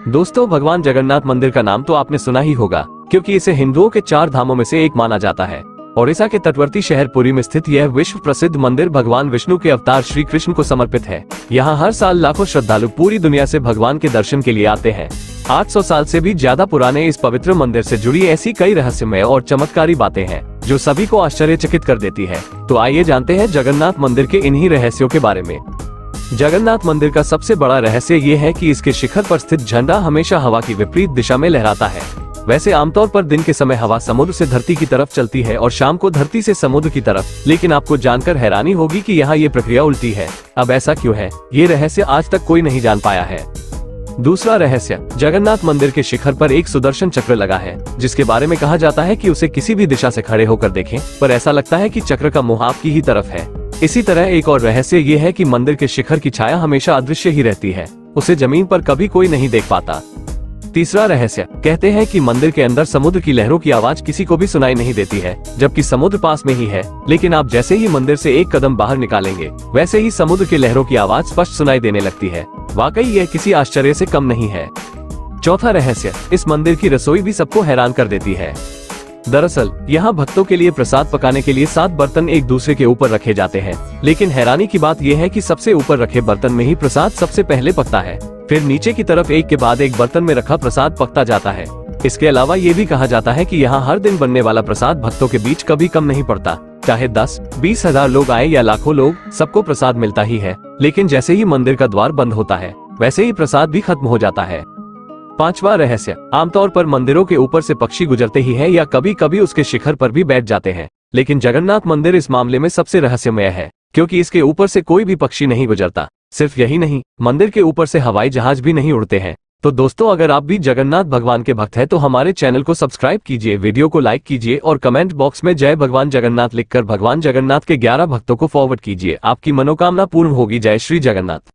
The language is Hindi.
दोस्तों, भगवान जगन्नाथ मंदिर का नाम तो आपने सुना ही होगा, क्योंकि इसे हिंदुओं के 4 धामों में से एक माना जाता है। ओडिशा के तटवर्ती शहर पुरी में स्थित यह विश्व प्रसिद्ध मंदिर भगवान विष्णु के अवतार श्री कृष्ण को समर्पित है। यहाँ हर साल लाखों श्रद्धालु पूरी दुनिया से भगवान के दर्शन के लिए आते हैं। 800 साल से भी ज्यादा पुराने इस पवित्र मंदिर से जुड़ी ऐसी कई रहस्यमय और चमत्कारी बातें हैं जो सभी को आश्चर्यचकित कर देती है। तो आइए जानते हैं जगन्नाथ मंदिर के इन्हीं रहस्यों के बारे में। जगन्नाथ मंदिर का सबसे बड़ा रहस्य ये है कि इसके शिखर पर स्थित झंडा हमेशा हवा की विपरीत दिशा में लहराता है। वैसे आमतौर पर दिन के समय हवा समुद्र से धरती की तरफ चलती है और शाम को धरती से समुद्र की तरफ, लेकिन आपको जानकर हैरानी होगी कि यहाँ ये प्रक्रिया उल्टी है। अब ऐसा क्यों है, ये रहस्य आज तक कोई नहीं जान पाया है। दूसरा रहस्य, जगन्नाथ मंदिर के शिखर पर एक सुदर्शन चक्र लगा है, जिसके बारे में कहा जाता है कि उसे किसी भी दिशा से खड़े होकर देखें, पर ऐसा लगता है कि चक्र का मुंह आपकी ही तरफ है। इसी तरह एक और रहस्य ये है कि मंदिर के शिखर की छाया हमेशा अदृश्य ही रहती है, उसे जमीन पर कभी कोई नहीं देख पाता। तीसरा रहस्य, कहते हैं कि मंदिर के अंदर समुद्र की लहरों की आवाज किसी को भी सुनाई नहीं देती है, जबकि समुद्र पास में ही है। लेकिन आप जैसे ही मंदिर से एक कदम बाहर निकालेंगे, वैसे ही समुद्र की लहरों की आवाज स्पष्ट सुनाई देने लगती है। वाकई यह किसी आश्चर्य से कम नहीं है। चौथा रहस्य, इस मंदिर की रसोई भी सबको हैरान कर देती है। दरअसल यहाँ भक्तों के लिए प्रसाद पकाने के लिए 7 बर्तन एक दूसरे के ऊपर रखे जाते हैं, लेकिन हैरानी की बात यह है कि सबसे ऊपर रखे बर्तन में ही प्रसाद सबसे पहले पकता है, फिर नीचे की तरफ एक के बाद एक बर्तन में रखा प्रसाद पकता जाता है। इसके अलावा ये भी कहा जाता है कि यहाँ हर दिन बनने वाला प्रसाद भक्तों के बीच कभी कम नहीं पड़ता। चाहे 10-20 हजार लोग आए या लाखों लोग, सबको प्रसाद मिलता ही है। लेकिन जैसे ही मंदिर का द्वार बंद होता है, वैसे ही प्रसाद भी खत्म हो जाता है। पांचवा रहस्य, आमतौर पर मंदिरों के ऊपर से पक्षी गुजरते ही है या कभी कभी उसके शिखर पर भी बैठ जाते हैं, लेकिन जगन्नाथ मंदिर इस मामले में सबसे रहस्यमय है, क्योंकि इसके ऊपर से कोई भी पक्षी नहीं गुजरता। सिर्फ यही नहीं, मंदिर के ऊपर से हवाई जहाज भी नहीं उड़ते हैं। तो दोस्तों, अगर आप भी जगन्नाथ भगवान के भक्त हैं तो हमारे चैनल को सब्सक्राइब कीजिए, वीडियो को लाइक कीजिए और कमेंट बॉक्स में जय भगवान जगन्नाथ लिखकर भगवान जगन्नाथ के 11 भक्तों को फॉरवर्ड कीजिए। आपकी मनोकामना पूर्ण होगी। जय श्री जगन्नाथ।